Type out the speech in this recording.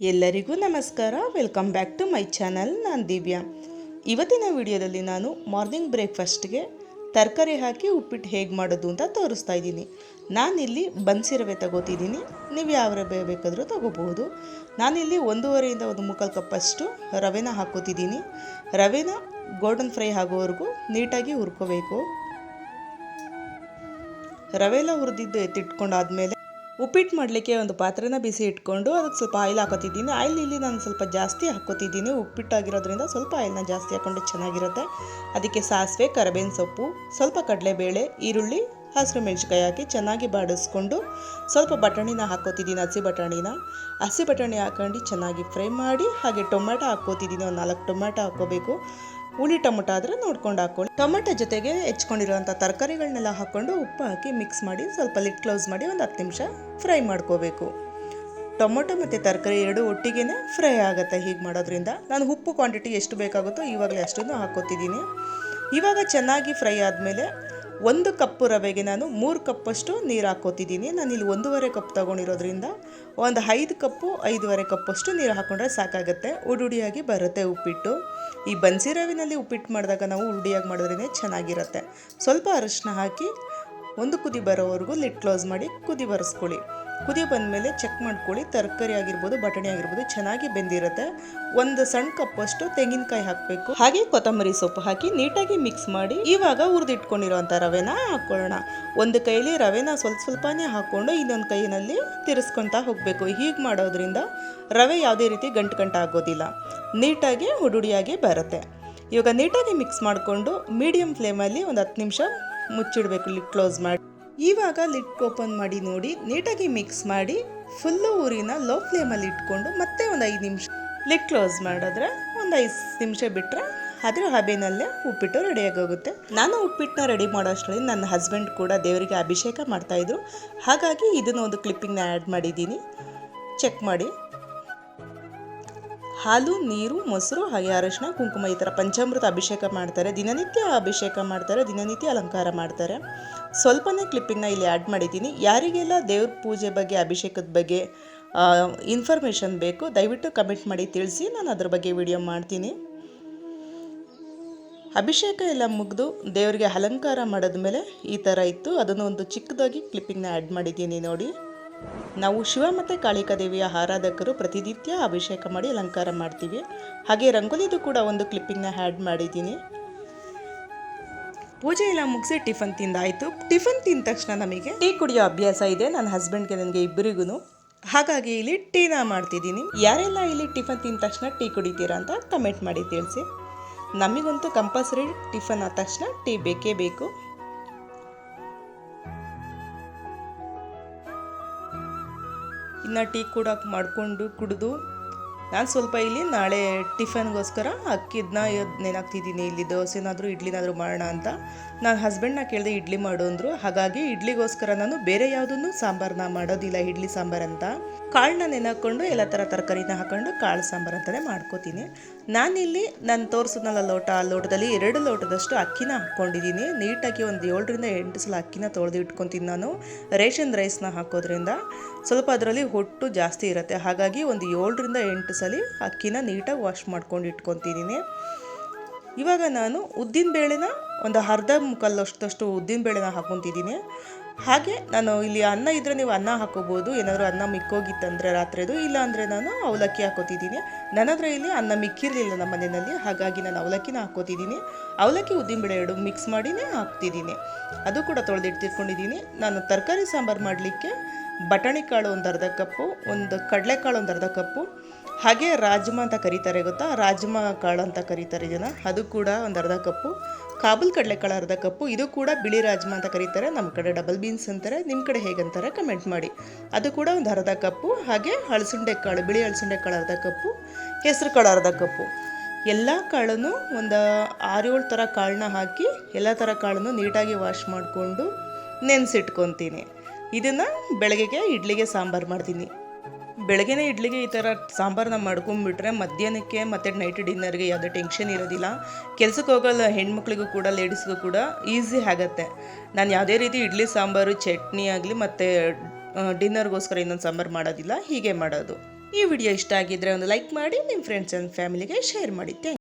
ಎಲ್ಲರಿಗೂ ನಮಸ್ಕಾರ. Welcome back to my channel. ನಾನು ದಿವ್ಯಾ. ಇವತ್ತಿನ ವಿಡಿಯೋದಲ್ಲಿ ನಾನು ಮಾರ್ನಿಂಗ್ ಬ್ರೇಕ್ಫಾಸ್ಟ್ಗೆ ತರಕಾರಿ ಹಾಕಿ ಉಪ್ಪಿಟ್ಟು ಹೇಗೆ ಮಾಡೋದು ಅಂತ ತೋರಿಸ್ತಾ ಇದ್ದೀನಿ. ನಾನಿಲ್ಲಿ ಬನ್ಸಿ ರವೆ ತಗೋತಿದ್ದೀನಿ. ನೀವು ಯಾವ ರವೆ ಬೇಕಾದರೂ ತಗೋಬಹುದು. ನಾನಿಲ್ಲಿ 1.5 ಇಂದ 1 ಕಪ್ಪಷ್ಟು ರವೆನ ಹಾಕೋತಿದ್ದೀನಿ. ರವೆನ ಗೋಲ್ಡನ್ ಫ್ರೈ ಆಗೋವರೆಗೂ ನೀಟಾಗಿ ಹುರ್ಕೋಬೇಕು. ರವೆ ಎಲ್ಲ ಹುರಿದಿದ್ದು ಎತ್ತಿಟ್ಕೊಂಡಾದ್ಮೇಲೆ ಉಪ್ಪಿಟ್ಟು ಮಾಡಲಿಕ್ಕೆ ಒಂದು ಪಾತ್ರೆನ ಬಿಸಿ ಇಟ್ಕೊಂಡು ಅದಕ್ಕೆ ಸ್ವಲ್ಪ ಆಯಿಲ್ ಹಾಕೋತಿದ್ದೀನಿ. ಆಯಿಲ್ ಇಲ್ಲಿ ನಾನು ಸ್ವಲ್ಪ ಜಾಸ್ತಿ ಹಾಕೋತಿದ್ದೀನಿ. ಉಪ್ಪಿಟ್ಟಾಗಿರೋದ್ರಿಂದ ಸ್ವಲ್ಪ ಆಯಿಲ್ನ ಜಾಸ್ತಿ ಹಾಕೊಂಡ್ರೆ ಚೆನ್ನಾಗಿರುತ್ತೆ. ಅದಕ್ಕೆ ಸಾಸಿವೆ, ಕರಿಬೇವಿನ ಸೊಪ್ಪು, ಸ್ವಲ್ಪ ಕಡಲೆಬೇಳೆ, ಈರುಳ್ಳಿ, ಹಸಿರು ಮೆಣಸಿನ್ಕಾಯಿ ಹಾಕಿ ಚೆನ್ನಾಗಿ ಬಾಡಿಸ್ಕೊಂಡು ಸ್ವಲ್ಪ ಬಟಾಣಿನ ಹಾಕೋತಿದ್ದೀನಿ. ಹಸಿ ಬಟಾಣಿ ಹಾಕೊಂಡು ಚೆನ್ನಾಗಿ ಫ್ರೈ ಮಾಡಿ, ಹಾಗೆ ಟೊಮೆಟೊ ಹಾಕೋತಿದ್ದೀನಿ. ಒಂದು 4 ಟೊಮೆಟೊ ಹಾಕೋಬೇಕು. ಹುಳಿ ಟೊಮೆಟೊ ಆದರೆ ನೋಡ್ಕೊಂಡು ಹಾಕ್ಕೊಳ್ಳಿ. ಟೊಮೆಟೊ ಜೊತೆಗೆ ಹೆಚ್ಕೊಂಡಿರೋಂಥ ತರಕಾರಿಗಳನ್ನೆಲ್ಲ ಹಾಕ್ಕೊಂಡು ಉಪ್ಪು ಹಾಕಿ ಮಿಕ್ಸ್ ಮಾಡಿ ಸ್ವಲ್ಪ ಲಿಡ್ ಕ್ಲೋಸ್ ಮಾಡಿ ಒಂದು 10 ನಿಮಿಷ ಫ್ರೈ ಮಾಡ್ಕೋಬೇಕು. ಟೊಮೆಟೊ ಮತ್ತು ತರಕಾರಿ ಎರಡು ಒಟ್ಟಿಗೆ ಫ್ರೈ ಆಗುತ್ತೆ ಹೀಗೆ ಮಾಡೋದ್ರಿಂದ. ನಾನು ಉಪ್ಪು ಕ್ವಾಂಟಿಟಿ ಎಷ್ಟು ಬೇಕಾಗುತ್ತೋ ಇವಾಗಲೇ ಅಷ್ಟನ್ನು ಹಾಕೋತಿದ್ದೀನಿ. ಇವಾಗ ಚೆನ್ನಾಗಿ ಫ್ರೈ ಆದಮೇಲೆ 1 ಕಪ್ಪು ರವೆಗೆ ನಾನು 3 ಕಪ್ಪಷ್ಟು ನೀರು ಹಾಕೋತಿದ್ದೀನಿ. ನಾನಿಲ್ಲಿ 1.5 ಕಪ್ ತೊಗೊಂಡಿರೋದ್ರಿಂದ ಒಂದು 5 ಕಪ್ಪು 5.5 ಕಪ್ಪಷ್ಟು ನೀರು ಹಾಕ್ಕೊಂಡ್ರೆ ಸಾಕಾಗುತ್ತೆ. ಉಡುಡಿಯಾಗಿ ಬರುತ್ತೆ ಉಪ್ಪಿಟ್ಟು. ಈ ಬನ್ಸಿ ರವೆನಲ್ಲಿ ಉಪ್ಪಿಟ್ಟು ಮಾಡಿದಾಗ ನಾವು ಉರುಡಿಯಾಗಿ ಮಾಡಿದ್ರೇ ಚೆನ್ನಾಗಿರುತ್ತೆ. ಸ್ವಲ್ಪ ಅರಿಶಿನ ಹಾಕಿ ಒಂದು ಕುದಿ ಬರೋವರೆಗೂ ಲಿಡ್ ಕ್ಲೋಸ್ ಮಾಡಿ ಕುದಿ ಬರೆಸ್ಕೊಳ್ಳಿ. ಕುದಿ ಬಂದಮೇಲೆ ಚೆಕ್ ಮಾಡ್ಕೊಳ್ಳಿ. ತರಕಾರಿ ಆಗಿರ್ಬೋದು, ಬಟಾಣಿ ಆಗಿರ್ಬೋದು ಚೆನ್ನಾಗಿ ಬೆಂದಿರುತ್ತೆ. ಒಂದು ಸಣ್ಣ ಕಪ್ಪಷ್ಟು ತೆಂಗಿನಕಾಯಿ ಹಾಕಬೇಕು. ಹಾಗೆ ಕೊತ್ತಂಬರಿ ಸೊಪ್ಪು ಹಾಕಿ ನೀಟಾಗಿ ಮಿಕ್ಸ್ ಮಾಡಿ ಇವಾಗ ಹುರಿದಿಟ್ಕೊಂಡಿರೋಂಥ ರವೆನ ಹಾಕ್ಕೊಳ್ಳೋಣ. ಒಂದು ಕೈಲಿ ರವೆನ ಸ್ವಲ್ಪನೇ ಹಾಕ್ಕೊಂಡು ಇನ್ನೊಂದು ಕೈಯಲ್ಲಿ ತಿರ್ಸ್ಕೊತಾ ಹೋಗಬೇಕು. ಹೀಗೆ ಮಾಡೋದ್ರಿಂದ ರವೆ ಯಾವುದೇ ರೀತಿ ಗಂಟು ಆಗೋದಿಲ್ಲ, ನೀಟಾಗಿ ಹುಡುಡಿಯಾಗಿ ಬರುತ್ತೆ. ಇವಾಗ ನೀಟಾಗಿ ಮಿಕ್ಸ್ ಮಾಡಿಕೊಂಡು ಮೀಡಿಯಮ್ ಫ್ಲೇಮಲ್ಲಿ ಒಂದು 10 ನಿಮಿಷ ಮುಚ್ಚಿಡಬೇಕು, ಲಿಡ್ ಕ್ಲೋಸ್ ಮಾಡಿ. ಇವಾಗ ಲಿಡ್ ಓಪನ್ ಮಾಡಿ ನೋಡಿ, ನೀಟಾಗಿ ಮಿಕ್ಸ್ ಮಾಡಿ ಫುಲ್ಲು ಊರಿನ ಲೋ ಫ್ಲೇಮಲ್ಲಿ ಇಟ್ಕೊಂಡು ಮತ್ತೆ ಒಂದು 5 ನಿಮಿಷ ಲಿಡ್ ಕ್ಲೋಸ್ ಮಾಡಿದ್ರೆ ಒಂದು 5 ನಿಮಿಷ ಬಿಟ್ಟರೆ ಅದರ ಹಬೆನಲ್ಲೇ ಉಪ್ಪಿಟ್ಟು ರೆಡಿಯಾಗಿ ಹೋಗುತ್ತೆ. ನಾನು ಉಪ್ಪಿಟ್ಟನ್ನ ರೆಡಿ ಮಾಡೋ ಅಷ್ಟರಲ್ಲಿ ನನ್ನ ಹಸ್ಬೆಂಡ್ ಕೂಡ ದೇವರಿಗೆ ಅಭಿಷೇಕ ಮಾಡ್ತಾಯಿದ್ರು. ಹಾಗಾಗಿ ಇದನ್ನು ಒಂದು ಕ್ಲಿಪ್ಪಿಂಗ್ನ ಆ್ಯಡ್ ಮಾಡಿದ್ದೀನಿ, ಚೆಕ್ ಮಾಡಿ. ಹಾಲು, ನೀರು, ಮೊಸರು, ಹಾಗೆ ಅರಿಶಿನ, ಕುಂಕುಮ ಈ ಥರ ಪಂಚಾಮೃತ ಅಭಿಷೇಕ ಮಾಡ್ತಾರೆ. ದಿನನಿತ್ಯ ಅಭಿಷೇಕ ಮಾಡ್ತಾರೆ, ದಿನನಿತ್ಯ ಅಲಂಕಾರ ಮಾಡ್ತಾರೆ. ಸ್ವಲ್ಪನೇ ಕ್ಲಿಪ್ಪಿಂಗ್ನ ಇಲ್ಲಿ ಆ್ಯಡ್ ಮಾಡಿದ್ದೀನಿ. ಯಾರಿಗೆಲ್ಲ ದೇವ್ರ ಪೂಜೆ ಬಗ್ಗೆ, ಅಭಿಷೇಕದ ಬಗ್ಗೆ ಇನ್ಫಾರ್ಮೇಷನ್ ಬೇಕು ದಯವಿಟ್ಟು ಕಮೆಂಟ್ ಮಾಡಿ ತಿಳಿಸಿ, ನಾನು ಅದ್ರ ಬಗ್ಗೆ ವಿಡಿಯೋ ಮಾಡ್ತೀನಿ. ಅಭಿಷೇಕ ಎಲ್ಲ ಮುಗಿದು ದೇವರಿಗೆ ಅಲಂಕಾರ ಮಾಡಿದ್ಮೇಲೆ ಈ ಥರ ಇತ್ತು. ಅದನ್ನು ಒಂದು ಚಿಕ್ಕದಾಗಿ ಕ್ಲಿಪ್ಪಿಂಗ್ನ ಆ್ಯಡ್ ಮಾಡಿದ್ದೀನಿ ನೋಡಿ. ನಾವು ಶಿವ ಮತ್ತು ಕಾಳಿಕಾ ದೇವಿಯ ಆರಾಧಕರು ಪ್ರತಿನಿತ್ಯ ಅಭಿಷೇಕ ಮಾಡಿ ಅಲಂಕಾರ ಮಾಡ್ತೀವಿ. ಹಾಗೆ ರಂಗೋಲಿದು ಕೂಡ ಒಂದು ಕ್ಲಿಪ್ಪಿಂಗ್ನ ಆ್ಯಡ್ ಮಾಡಿದ್ದೀನಿ. ಪೂಜೆ ಎಲ್ಲ ಮುಗಿಸಿ ಟಿಫನ್ ತಿಂದಾಯಿತು. ಟಿಫನ್ ತಿಂದ ತಕ್ಷಣ ನಮಗೆ ಟೀ ಕುಡಿಯೋ ಅಭ್ಯಾಸ ಇದೆ, ನನ್ನ ಹಸ್ಬೆಂಡ್ಗೆ ನನಗೆ ಇಬ್ಬರಿಗೂ. ಹಾಗಾಗಿ ಇಲ್ಲಿ ಟೀನ ಮಾಡ್ತಿದ್ದೀನಿ. ಯಾರೆಲ್ಲ ಇಲ್ಲಿ ಟಿಫನ್ ತಿಂದ ತಕ್ಷಣ ಟೀ ಕುಡಿತೀರಾ ಅಂತ ಕಮೆಂಟ್ ಮಾಡಿ ತಿಳಿಸಿ. ನಮಗಂತೂ ಕಂಪಲ್ಸರಿ ಟಿಫನ್ ಆದ ತಕ್ಷಣ ಟೀ ಬೇಕೇ ಬೇಕು. ಇನ್ನು ಟೀ ಕೂಡ ಮಾಡಿಕೊಂಡು ಕುಡಿದು ನಾನು ಸ್ವಲ್ಪ ಇಲ್ಲಿ ನಾಳೆ ಟಿಫನ್ಗೋಸ್ಕರ ಅಕ್ಕಿದನ್ನ ನೆನಾಕ್ತಿದ್ದೀನಿ. ಇಲ್ಲಿ ದೋಸೆನಾದರೂ ಇಡ್ಲಿನಾದರೂ ಮಾಡೋಣ ಅಂತ. ನಾನು ಹಸ್ಬೆಂಡ್ನ ಕೇಳಿದೆ ಇಡ್ಲಿ ಮಾಡು ಅಂದರು. ಹಾಗಾಗಿ ಇಡ್ಲಿಗೋಸ್ಕರ ನಾನು ಬೇರೆ ಯಾವುದನ್ನು ಸಾಂಬಾರನ್ನ ಮಾಡೋದಿಲ್ಲ, ಇಡ್ಲಿ ಸಾಂಬಾರು ಅಂತ. ಕಾಳನ್ನ ನೆನಾಕೊಂಡು ಎಲ್ಲ ಥರ ತರಕಾರಿನ ಹಾಕೊಂಡು ಕಾಳು ಸಾಂಬಾರು ಅಂತಲೇ ಮಾಡ್ಕೋತೀನಿ. ನಾನಿಲ್ಲಿ ನಾನು ತೋರಿಸಿದ್ನಲ್ಲ ಲೋಟ, ಆ ಲೋಟದಲ್ಲಿ 2 ಲೋಟದಷ್ಟು ಅಕ್ಕಿನ ಹಾಕ್ಕೊಂಡಿದ್ದೀನಿ. ನೀಟಾಗಿ ಒಂದು 7 ರಿಂದ 8 ಸಲ ಅಕ್ಕಿನ ತೊಳೆದು ಇಟ್ಕೊತೀನಿ. ನಾನು ರೇಷನ್ ರೈಸ್ನ ಹಾಕೋದ್ರಿಂದ ಸ್ವಲ್ಪ ಅದರಲ್ಲಿ ಹೊಟ್ಟು ಜಾಸ್ತಿ ಇರುತ್ತೆ. ಹಾಗಾಗಿ ಒಂದು 7 ರಿಂದ 8 ಸಲ ಅಕ್ಕಿನ ನೀಟಾಗಿ ವಾಶ್ ಮಾಡ್ಕೊಂಡು ಇಟ್ಕೊತಿದ್ದೀನಿ. ಇವಾಗ ನಾನು ಉದ್ದಿನಬೇಳೆನ ಒಂದು ಅರ್ಧ ಮುಕ್ಕಾಲಷ್ಟು ಉದ್ದಿನಬೇಳೆನ ಹಾಕ್ಕೊತಿದ್ದೀನಿ. ಹಾಗೆ ನಾನು ಇಲ್ಲಿ ಅನ್ನ ಇದ್ದರೆ ನೀವು ಅನ್ನ ಹಾಕೋಬೋದು. ಏನಾದರೂ ಅನ್ನ ಮಿಕ್ಕೋಗಿತ್ತಂದರೆ ರಾತ್ರಿದು, ಇಲ್ಲಾಂದರೆ ನಾನು ಅವಲಕ್ಕಿ ಹಾಕೋತಿದ್ದೀನಿ. ನನ್ನ ಹತ್ರ ಇಲ್ಲಿ ಅನ್ನ ಮಿಕ್ಕಿರಲಿಲ್ಲ ನಮ್ಮ ಮನೆಯಲ್ಲಿ, ಹಾಗಾಗಿ ನಾನು ಅವಲಕ್ಕಿನ ಹಾಕೋತಿದ್ದೀನಿ. ಅವಲಕ್ಕಿ ಉದ್ದಿನಬೇಳೆ 2 ಮಿಕ್ಸ್ ಮಾಡಿನೇ ಹಾಕ್ತಿದ್ದೀನಿ. ಅದು ಕೂಡ ತೊಳೆದಿಟ್ಟಿಟ್ಕೊಂಡಿದ್ದೀನಿ. ನಾನು ತರಕಾರಿ ಸಾಂಬಾರು ಮಾಡಲಿಕ್ಕೆ ಬಟಾಣಿ ಕಾಳು ಒಂದು ಅರ್ಧ ಕಪ್ಪು, ಒಂದು ಕಡಲೆಕಾಳು ಒಂದು ಅರ್ಧ ಕಪ್ಪು, ಹಾಗೆ ರಾಜ್ಮಾ ಅಂತ ಕರೀತಾರೆ ಗೊತ್ತಾ, ರಾಜ್ಮಾ ಕಾಳು ಅಂತ ಕರೀತಾರೆ ಜನ, ಅದು ಕೂಡ ಒಂದು ಅರ್ಧ ಕಪ್ಪು, ಕಾಬೂಲ್ ಕಡಲೆಕಾಳು ಅರ್ಧ ಕಪ್ಪು, ಇದು ಕೂಡ ಬಿಳಿ ರಾಜ್ಮಾ ಅಂತ ಕರೀತಾರೆ, ನಮ್ಮ ಕಡೆ ಡಬಲ್ ಬೀನ್ಸ್ ಅಂತಾರೆ, ನಿಮ್ಮ ಕಡೆ ಹೇಗಂತಾರೆ ಕಮೆಂಟ್ ಮಾಡಿ. ಅದು ಕೂಡ ಒಂದು ಅರ್ಧ ಕಪ್ಪು, ಹಾಗೆ ಅಳಸಂಡೆ ಕಾಳು, ಬಿಳಿ ಅಳಸಂಡೆ ಕಾಳು ಅರ್ಧ ಕಪ್ಪು, ಹೆಸರು ಕಾಳು ಅರ್ಧ ಕಪ್ಪು. ಎಲ್ಲ ಕಾಳನ್ನು ಒಂದು 6-7 ಥರ ಕಾಳನ್ನ ಹಾಕಿ ಎಲ್ಲ ಥರ ಕಾಳನ್ನು ನೀಟಾಗಿ ವಾಶ್ ಮಾಡಿಕೊಂಡು ನೆನೆಸಿಟ್ಕೊತೀನಿ. ಇದನ್ನು ಬೆಳಗ್ಗೆಗೆ ಇಡ್ಲಿಗೆ ಸಾಂಬಾರು ಮಾಡ್ತೀನಿ. ಬೆಳಗ್ಗೆನೇ ಇಡ್ಲಿಗೆ ಈ ಥರ ಸಾಂಬಾರನ್ನ ಮಾಡ್ಕೊಂಡ್ಬಿಟ್ರೆ ಮಧ್ಯಾಹ್ನಕ್ಕೆ ಮತ್ತು ನೈಟ್ ಡಿನ್ನರ್ಗೆ ಯಾವುದೇ ಟೆನ್ಷನ್ ಇರೋದಿಲ್ಲ. ಕೆಲ್ಸಕ್ಕೆ ಹೋಗಲ್ಲ ಹೆಣ್ಮಕ್ಳಿಗೂ ಕೂಡ ಲೇಡೀಸ್ಗೂ ಕೂಡ ಈಸಿ ಆಗುತ್ತೆ. ನಾನು ಯಾವುದೇ ರೀತಿ ಇಡ್ಲಿ ಸಾಂಬಾರು ಚಟ್ನಿ ಆಗಲಿ ಮತ್ತು ಡಿನ್ನರ್ಗೋಸ್ಕರ ಇನ್ನೊಂದು ಸಾಂಬಾರು ಮಾಡೋದಿಲ್ಲ, ಹೀಗೆ ಮಾಡೋದು. ಈ ವಿಡಿಯೋ ಇಷ್ಟ ಆಗಿದ್ದರೆ ಒಂದು ಲೈಕ್ ಮಾಡಿ, ನಿಮ್ಮ ಫ್ರೆಂಡ್ಸ್ ಆ್ಯಂಡ್ ಫ್ಯಾಮಿಲಿಗೆ ಶೇರ್ ಮಾಡಿ. Thank you.